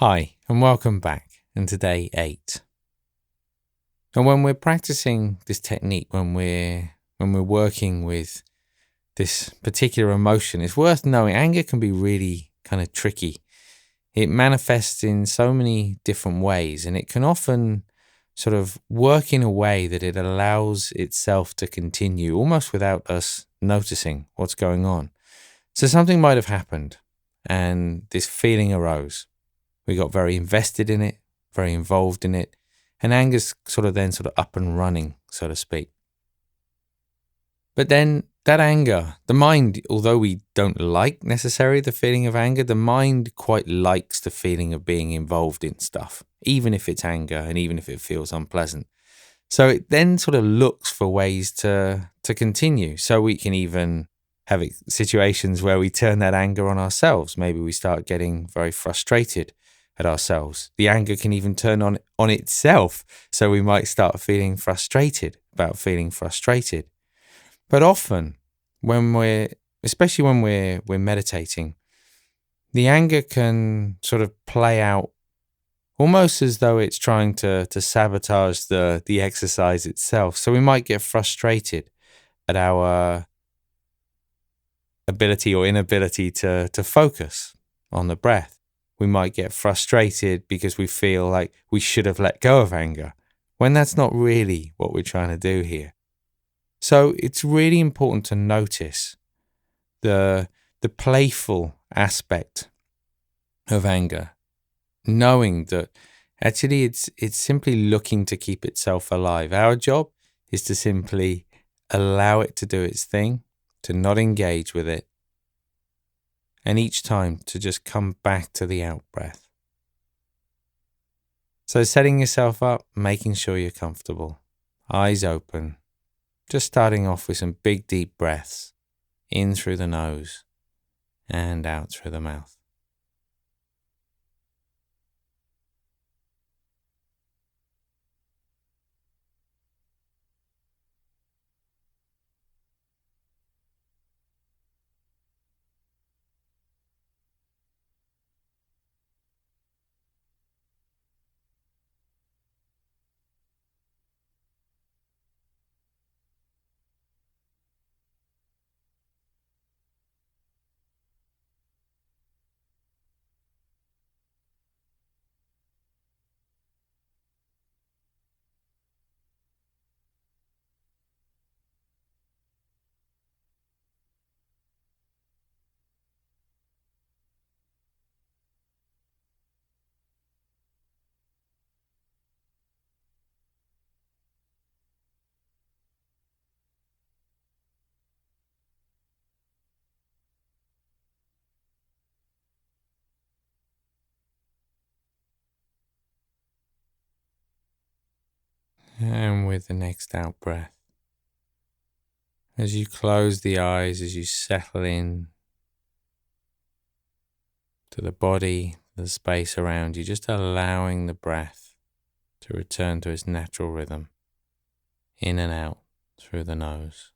Hi, and welcome back, and today 8. And when we're practicing this technique, when we're working with this particular emotion, it's worth knowing anger can be really kind of tricky. It manifests in so many different ways, and it can often sort of work in a way that it allows itself to continue almost without us noticing what's going on. So something might have happened, and this feeling arose. We got very invested in it, very involved in it, and anger's sort of up and running, so to speak. But then that anger, the mind, although we don't like necessarily the feeling of anger, the mind quite likes the feeling of being involved in stuff, even if it's anger and even if it feels unpleasant. So it then sort of looks for ways to continue. So we can even have situations where we turn that anger on ourselves. Maybe we start getting very frustrated at ourselves. The anger can even turn on itself. So we might start feeling frustrated about feeling frustrated. But often especially when we're meditating, the anger can sort of play out almost as though it's trying to sabotage the exercise itself. So we might get frustrated at our ability or inability to focus on the breath. We might get frustrated because we feel like we should have let go of anger, when that's not really what we're trying to do here. So it's really important to notice the playful aspect of anger, knowing that actually it's simply looking to keep itself alive. Our job is to simply allow it to do its thing, to not engage with it, and each time to just come back to the out breath. So setting yourself up, making sure you're comfortable, eyes open, just starting off with some big deep breaths, in through the nose and out through the mouth. And with the next out breath, as you close the eyes, as you settle in to the body, the space around you, just allowing the breath to return to its natural rhythm, in and out through the nose.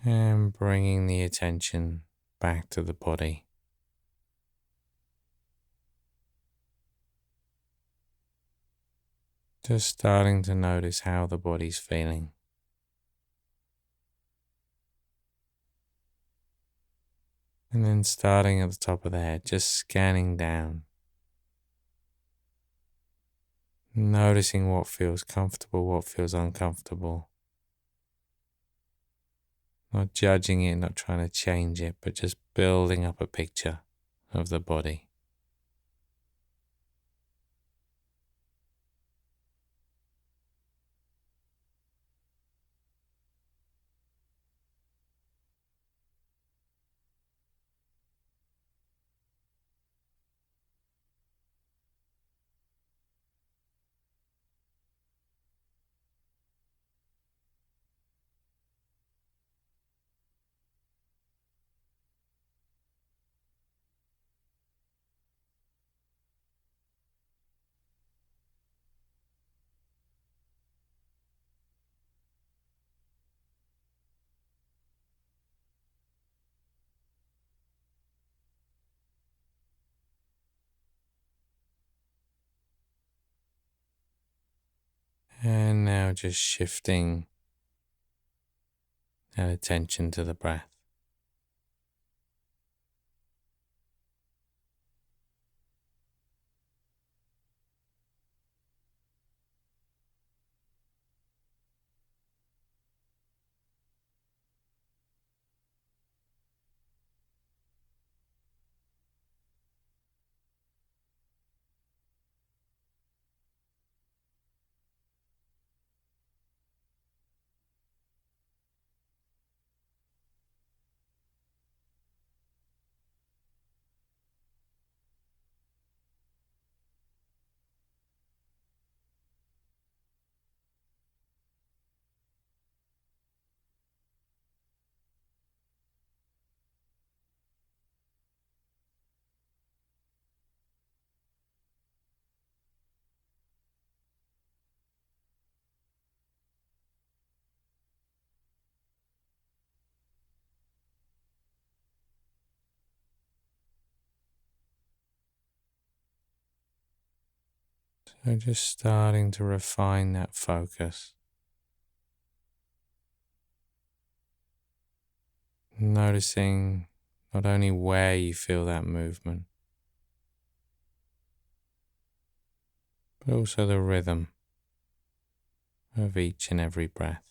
And bringing the attention back to the body. Just starting to notice how the body's feeling. And then starting at the top of the head, just scanning down. Noticing what feels comfortable, what feels uncomfortable. not judging it, not trying to change it, but just building up a picture of the body. And now just shifting that attention to the breath. So just starting to refine that focus. Noticing not only where you feel that movement, but also the rhythm of each and every breath.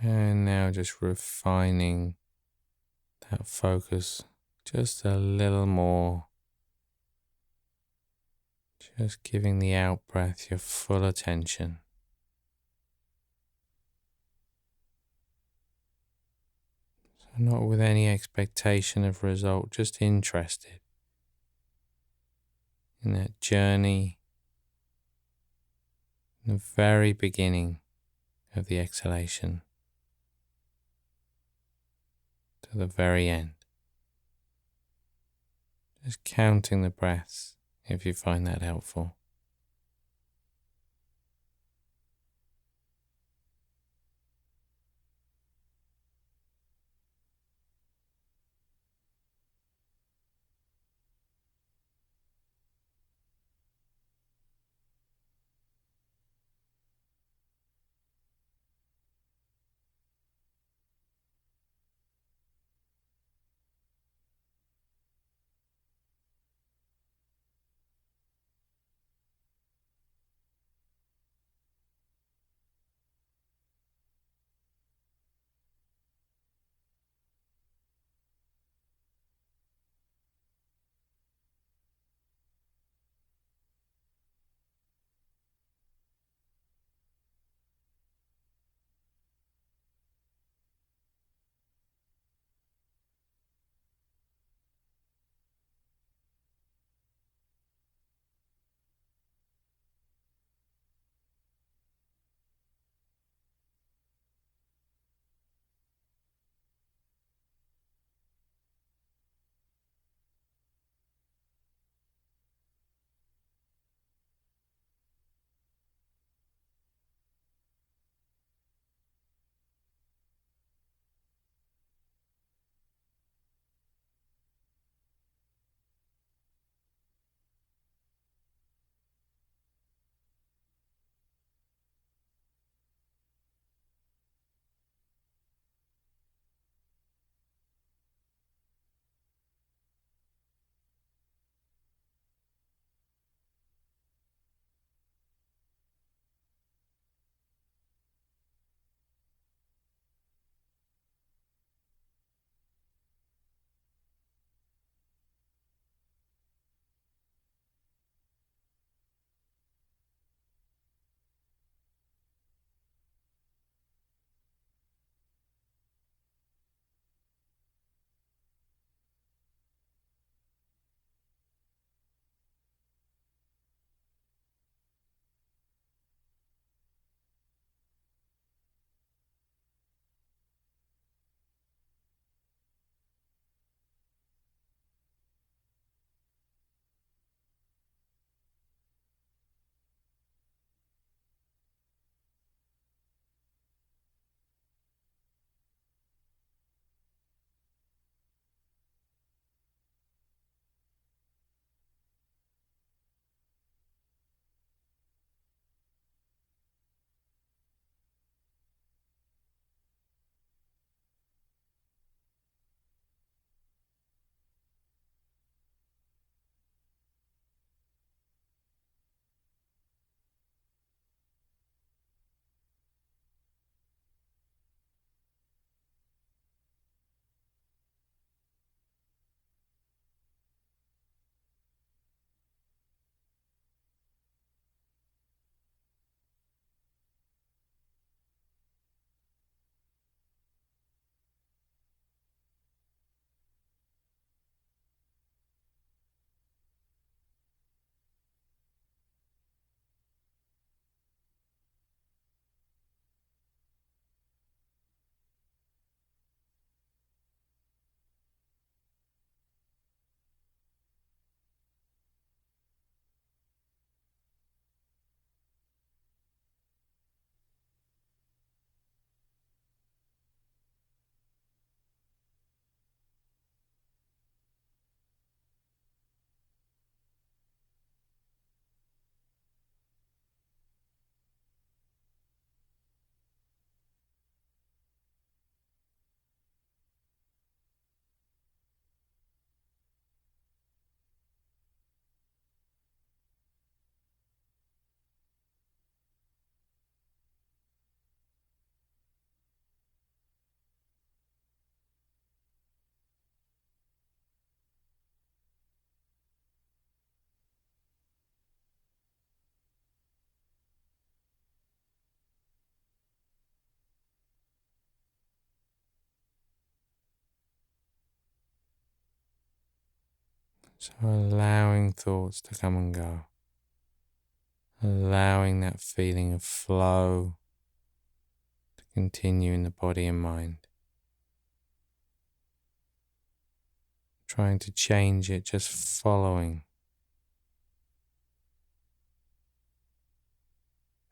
And now just refining that focus just a little more. Just giving the out breath your full attention. So not with any expectation of result, just interested in that journey, the very beginning of the exhalation to the very end. Just counting the breaths if you find that helpful. So allowing thoughts to come and go, allowing that feeling of flow to continue in the body and mind. Trying to change it, just following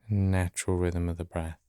the natural rhythm of the breath.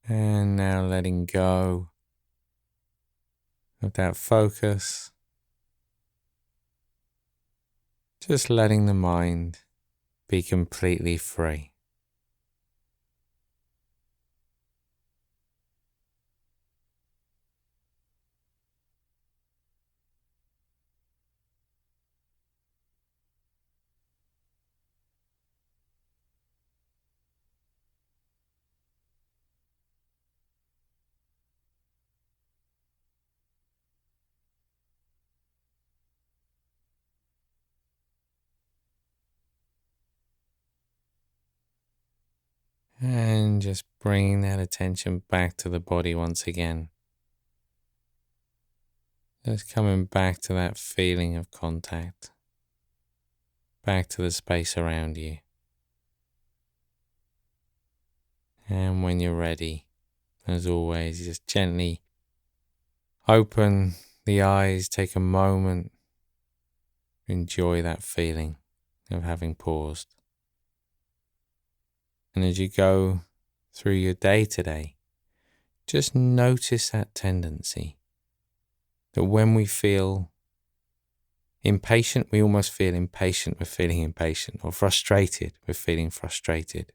And now letting go of that focus. Just letting the mind be completely free. And just bringing that attention back to the body once again. Just coming back to that feeling of contact. Back to the space around you. And when you're ready, as always, just gently open the eyes, take a moment, enjoy that feeling of having paused. And as you go through your day today, just notice that tendency that when we feel impatient, we almost feel impatient with feeling impatient, or frustrated with feeling frustrated.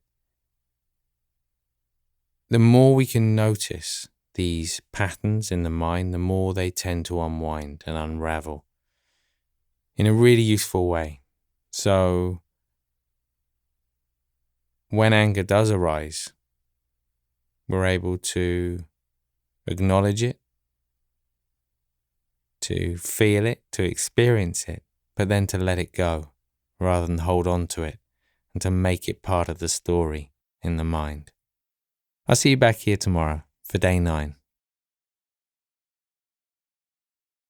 The more we can notice these patterns in the mind, the more they tend to unwind and unravel in a really useful way. So when anger does arise, we're able to acknowledge it, to feel it, to experience it, but then to let it go rather than hold on to it and to make it part of the story in the mind. I'll see you back here tomorrow for day 9.